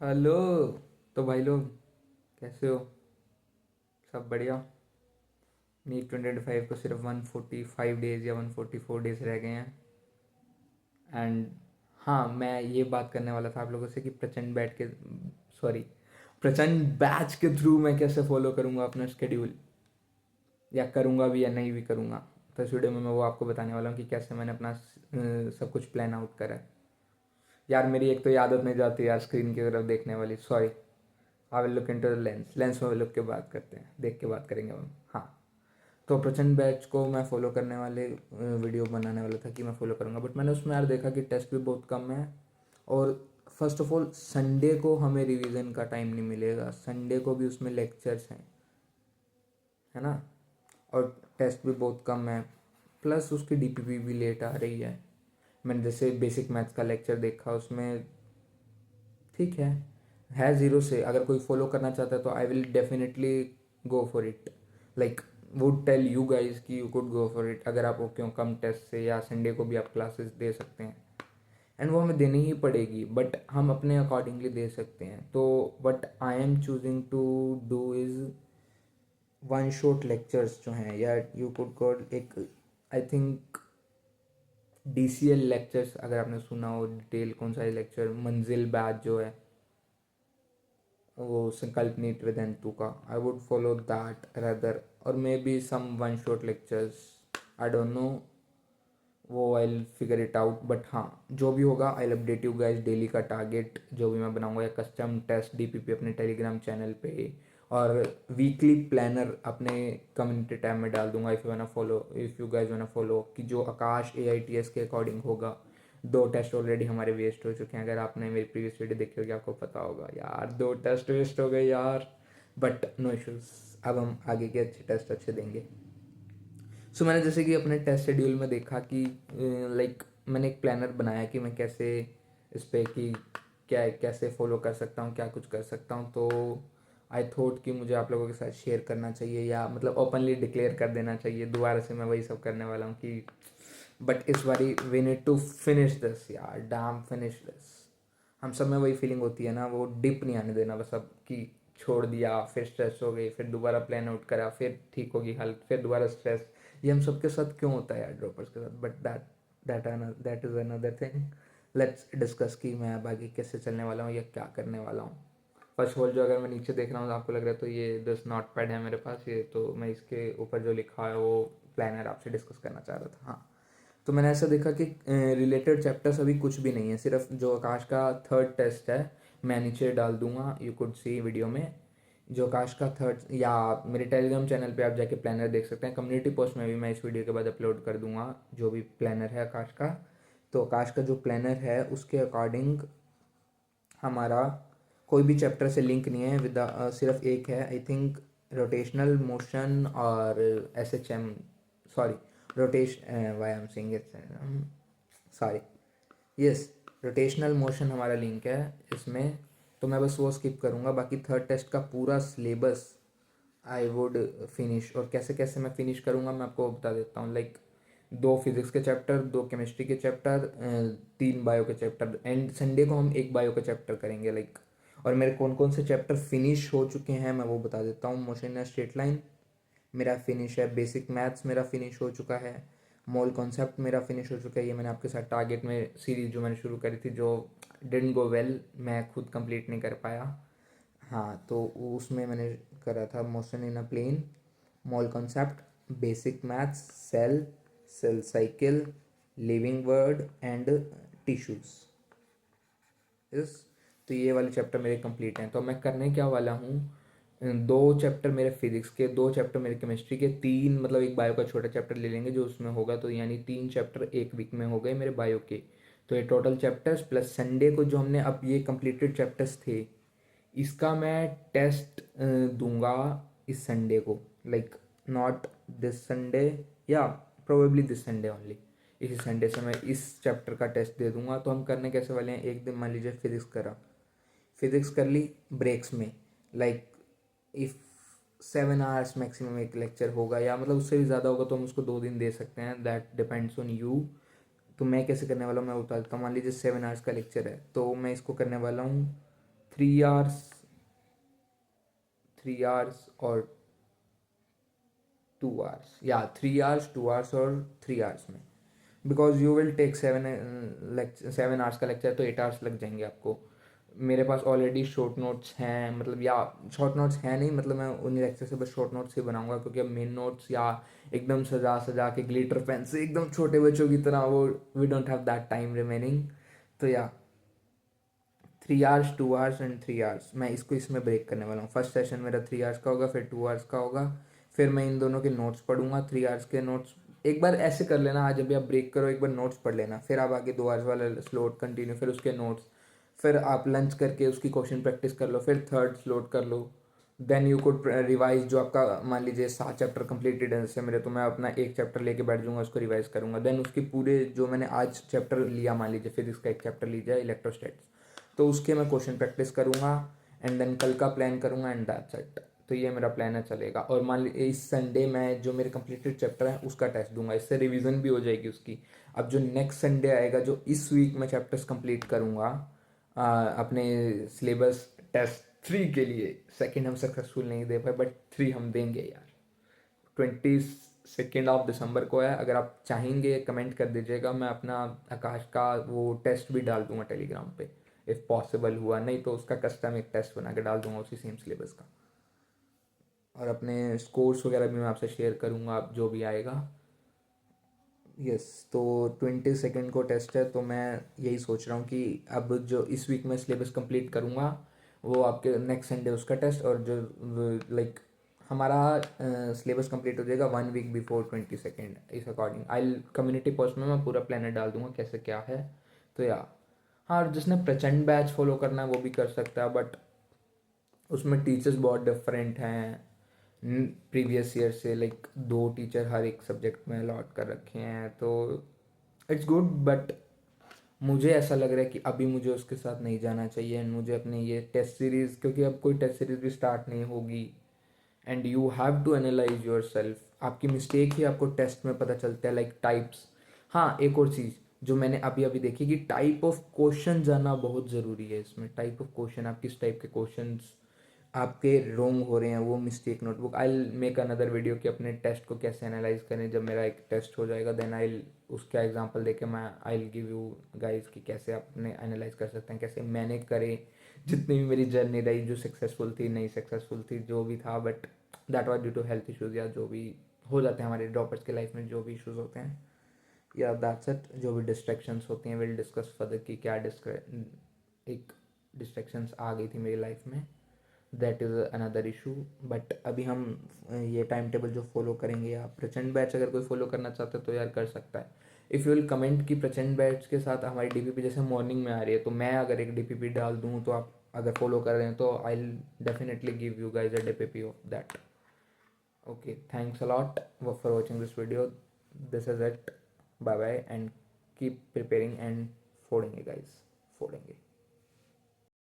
Hello. तो भाई लोग कैसे हो? सब बढ़िया। नीट 2025 को सिर्फ 145 डेज या 144 डेज रह गए हैं। एंड हाँ, मैं ये बात करने वाला था आप लोगों से कि प्रचंड बैच के थ्रू मैं कैसे फॉलो करूँगा अपना स्केड्यूल, या करूँगा भी या नहीं भी करूँगा। तो इस वीडियो में मैं वो आपको बताने वाला हूँ कि कैसे मैंने अपना सब कुछ प्लान आउट करा है। यार मेरी एक तो ये आदत नहीं जाती यार स्क्रीन की तरफ देखने वाली, sorry. I will look into the lens में लुक के बात करते हैं, देख के बात करेंगे हम। हाँ, तो प्रचंड बैच को मैं फॉलो करने वाले वीडियो बनाने वाला था कि मैं फॉलो करूँगा, बट मैंने उसमें यार देखा कि टेस्ट भी बहुत कम है। और फर्स्ट ऑफ ऑल संडे को हमें रिवीजन का टाइम नहीं मिलेगा, संडे को भी उसमें लेक्चर्स हैं, है ना। और टेस्ट भी बहुत कम है, प्लस उसकी डीपीपी भी लेट आ रही है। मैंने जैसे बेसिक मैथ्स का लेक्चर देखा, उसमें ठीक है ज़ीरो से। अगर कोई फॉलो करना चाहता है तो I will definitely go for it. Like would tell you guys कि you could go for it. अगर आप ओके हो कम टेस्ट से, या संडे को भी आप क्लासेस दे सकते हैं, एंड वो हमें देनी ही पड़ेगी, बट हम अपने अकॉर्डिंगली दे सकते हैं। तो what I am choosing to do is one shot lectures जो हैं, या यू कुड कॉल एक, आई थिंक DCL लेक्चर्स, अगर आपने सुना हो, डिटेल कौन सा लेक्चर, मंजिल बैच जो है, वो संकल्प नीट विद एंटू का, I would follow that rather. और maybe some one shot lectures, I don't know, वो I will figure it out. But हाँ, जो भी होगा I will update you guys. Daily का टारगेट जो भी मैं बनाऊंगा, या कस्टम टेस्ट DPP अपने टेलीग्राम चैनल पे, और वीकली प्लानर अपने कम्युनिटी टैब में डाल दूंगा। If you guys wanna follow, कि जो आकाश AITS के अकॉर्डिंग होगा। 2 टेस्ट ऑलरेडी हमारे वेस्ट हो चुके हैं, अगर आपने मेरी प्रीवियस वीडियो देखी होगी आपको पता होगा यार, 2 टेस्ट वेस्ट हो गए यार। बट नो इश्यूज़, अब हम आगे के अच्छे टेस्ट अच्छे देंगे। सो मैंने जैसे कि अपने टेस्ट शेड्यूल में देखा कि लाइक मैंने एक प्लानर बनाया कि मैं कैसे इस पे कि क्या कैसे फॉलो कर सकता हूँ, क्या कुछ कर सकता हूँ। तो आई थॉट कि मुझे आप लोगों के साथ शेयर करना चाहिए, या मतलब ओपनली डिक्लेयर कर देना चाहिए। दोबारा से मैं वही सब करने वाला हूँ कि बट इस बारी we need to finish this यार, डैम फिनिश दिस। हम सब में वही फीलिंग होती है ना, वो डिप नहीं आने देना बस। अब कि छोड़ दिया, फिर स्ट्रेस हो गई, फिर दोबारा प्लान आउट करा, फिर ठीक होगी हालत, फिर दोबारा स्ट्रेस। ये हम सबके साथ क्यों होता है यार, ड्रॉपर्स के साथ। But that is another thing. Let's discuss कि मैं अब आगे कैसे चलने वाला हूँ या क्या करने वाला हूँ। फर्स्ट ऑफ ऑल, जो अगर मैं नीचे देख रहा हूँ तो आपको लग रहा है, तो ये दिस नोट पैड है मेरे पास, ये तो मैं इसके ऊपर जो लिखा है वो प्लानर आपसे डिस्कस करना चाह रहा था। हाँ, तो मैंने ऐसा देखा कि रिलेटेड चैप्टर्स अभी कुछ भी नहीं है, सिर्फ जो आकाश का थर्ड टेस्ट है, मैं नीचे डाल दूंगा, यू कुड सी वीडियो में। जो आकाश का थर्ड, या मेरे टेलीग्राम चैनल पे आप जाके प्लानर देख सकते हैं। कम्युनिटी पोस्ट में भी मैं इस वीडियो के बाद अपलोड कर दूंगा जो भी प्लानर है आकाश का। तो आकाश का जो प्लानर है उसके अकॉर्डिंग हमारा कोई भी चैप्टर से लिंक नहीं है, सिर्फ एक है आई थिंक, रोटेशनल मोशन और SHM, sorry, rotation, why am saying it, sorry, yes, rotational motion हमारा लिंक है इसमें। तो मैं बस वो स्किप करूँगा, बाकी थर्ड टेस्ट का पूरा सिलेबस आई वुड फिनिश। और कैसे कैसे मैं फिनिश करूँगा मैं आपको बता देता हूँ। लाइक 2 फिजिक्स के चैप्टर, 2 केमिस्ट्री के चैप्टर, 3 बायो के चैप्टर, एंड संडे को हम एक बायो का चैप्टर करेंगे। लाइक और मेरे कौन कौन से चैप्टर फिनिश हो चुके हैं मैं वो बता देता हूँ। मोशन या स्ट्रेट लाइन मेरा फिनिश है, बेसिक मैथ्स मेरा फिनिश हो चुका है, मोल कॉन्सेप्ट मेरा फिनिश हो चुका है। ये मैंने आपके साथ टारगेट में सीरीज जो मैंने शुरू करी थी, जो डिडंट गो वेल, मैं खुद कंप्लीट नहीं कर पाया। हाँ, तो उसमें मैंने करा था motion in a plane, mole concept, basic maths, cell, cell cycle, living world and tissues इस। तो ये वाले चैप्टर मेरे कंप्लीट हैं। तो मैं करने क्या वाला हूँ, 2 चैप्टर मेरे फिजिक्स के, 2 चैप्टर मेरे केमिस्ट्री के, 3 मतलब एक बायो का छोटा चैप्टर ले लेंगे जो उसमें होगा, तो यानी 3 चैप्टर एक वीक में हो गए मेरे बायो के। तो ये टोटल चैप्टर्स प्लस संडे को जो हमने अब ये कंप्लीटेड चैप्टर्स थे, इसका मैं टेस्ट दूंगा इस संडे को। लाइक नॉट दिस संडे, या प्रोबेबली दिस संडे ओनली। इसी संडे से मैं इस चैप्टर का टेस्ट दे दूंगा। तो हम करने कैसे वाले हैं, एक दिन मान लीजिए फिजिक्स करा, फिजिक्स कर ली ब्रेक्स में, लाइक इफ़ 7 आवर्स मैक्सिमम एक लेक्चर होगा, या मतलब उससे भी ज़्यादा होगा तो हम उसको 2 दिन दे सकते हैं, दैट डिपेंड्स ऑन यू। तो मैं कैसे करने वाला हूँ मैं बता देता हूँ। मान लीजिए 7 आवर्स का लेक्चर है, तो मैं इसको करने वाला हूँ 3 hours, 3 hours और 2 hours, या 3 hours, 2 hours और 3 hours में, because you will take 7 hours का लेक्चर, तो 8 hours लग जाएंगे आपको। मेरे पास ऑलरेडी शॉर्ट नोट्स हैं, मतलब या शॉर्ट नोट्स हैं नहीं, मतलब मैं उन लेक्चर से बस शॉर्ट नोट्स ही बनाऊंगा, क्योंकि अब मेन नोट्स या एकदम सजा सजा के ग्लिटर पेन से एकदम छोटे बच्चों की तरह, वो we don't have that time remaining. तो या 3 hours, 2 hours एंड 3 hours, मैं इसको इसमें ब्रेक करने वाला हूँ। फर्स्ट सेशन मेरा 3 hours का होगा, फिर 2 hours का होगा, फिर मैं इन दोनों के नोट्स पढ़ूंगा। 3 hours के नोट्स एक बार ऐसे कर लेना, आज अभी आप ब्रेक करो, एक बार नोट्स पढ़ लेना, फिर आप आगे 2 hours वाला स्लोट कंटिन्यू, फिर उसके नोट्स, फिर आप लंच करके उसकी क्वेश्चन प्रैक्टिस कर लो, फिर थर्ड स्लोट कर लो। देन यू कुड रिवाइज, जो आपका मान लीजिए 7 चैप्टर कंप्लीटेड है जैसे मेरे, तो मैं अपना एक चैप्टर लेके बैठ जाऊंगा, उसको रिवाइज करूंगा। देन उसके पूरे जो मैंने आज चैप्टर लिया, मान लीजिए फिजिक्स का एक चैप्टर लीजिए इलेक्ट्रोस्टैटिक्स, तो उसके मैं क्वेश्चन प्रैक्टिस करूंगा, एंड देन कल का प्लान करूंगा, एंड दैट्स इट। तो ये मेरा प्लान है, चलेगा। और मान लीजिए इस संडे मैं जो मेरे कंप्लीटेड चैप्टर है उसका टेस्ट दूंगा, इससे रिवीजन भी हो जाएगी उसकी। अब जो नेक्स्ट संडे आएगा, जो इस वीक मैं चैप्टर्स कंप्लीट करूंगा अपने सिलेबस टेस्ट 3 के लिए, सेकंड हम सक्सेसफुल नहीं दे पाए, बट 3 हम देंगे यार। 22 दिसंबर को है, अगर आप चाहेंगे कमेंट कर दीजिएगा, मैं अपना आकाश का वो टेस्ट भी डाल दूंगा टेलीग्राम पे, इफ़ पॉसिबल हुआ, नहीं तो उसका कस्टम एक टेस्ट बना के डाल दूंगा उसी सेम सिलेबस का। और अपने स्कोर्स वगैरह भी मैं आपसे शेयर करूंगा, आप जो भी आएगा। यस, तो 22 को टेस्ट है, तो मैं यही सोच रहा हूँ कि अब जो इस वीक में सिलेबस कंप्लीट करूँगा, वो आपके नेक्स्ट संडे उसका टेस्ट, और जो लाइक हमारा सिलेबस कंप्लीट हो जाएगा 1 वीक बिफोर 22 इस अकॉर्डिंग। आई कम्युनिटी पोस्ट में मैं पूरा प्लानर डाल दूंगा कैसे क्या है। तो या हाँ, और जिसने प्रचंड बैच फॉलो करना है वो भी कर सकता है, बट उसमें टीचर्स बहुत डिफरेंट हैं प्रीवियस ईयर से, लाइक 2 टीचर हर एक सब्जेक्ट में अलॉट कर रखे हैं, तो इट्स गुड, बट मुझे ऐसा लग रहा है कि अभी मुझे उसके साथ नहीं जाना चाहिए, एंड मुझे अपने ये टेस्ट सीरीज़, क्योंकि अब कोई टेस्ट सीरीज़ भी स्टार्ट नहीं होगी, and you have to analyze yourself. आपकी मिस्टेक ही आपको टेस्ट में पता चलता है, लाइक टाइप्स। हाँ, एक और चीज़ जो मैंने अभी अभी देखी कि टाइप ऑफ क्वेश्चन जानना बहुत ज़रूरी है इसमें। टाइप ऑफ क्वेश्चन, आप किस टाइप के क्वेश्चंस आपके रोंग हो रहे हैं, वो mistake notebook. I will make another video कि अपने टेस्ट को कैसे एनालाइज करें। जब मेरा एक टेस्ट हो जाएगा, देन आई उसका एग्जांपल देके मैं I will give you guys कि कैसे अपने एनालाइज कर सकते हैं, कैसे मैंने करे। जितनी भी मेरी जर्नी रही, जो सक्सेसफुल थी, नहीं सक्सेसफुल थी, जो भी था, but that was due to health issues, या जो भी हो जाते हैं हमारे ड्रॉपर्स के लाइफ में, जो भी इश्यूज़ होते हैं, या दैट्स इट। जो भी डिस्ट्रैक्शंस होती हैं, विल डिस्कस फर्दर कि क्या एक डिस्ट्रैक्शंस आ गई थी मेरी लाइफ में, that is another issue. But अभी हम ये टाइम टेबल जो फॉलो करेंगे, या प्रचंड बैच अगर कोई फॉलो करना चाहता है तो यार कर सकता है। इफ़ यू विल कमेंट कि प्रचंड बैच के साथ हमारी डीपीपी जैसे मॉर्निंग में आ रही है, तो मैं अगर एक डीपीपी डाल दूँ, तो आप अगर फॉलो कर रहे हैं तो I will definitely give you guys a DPP of that. Okay, thanks a lot for watching this video. This is it, bye bye, and keep preparing and फोड़ेंगे गाइज, फोड़ेंगे।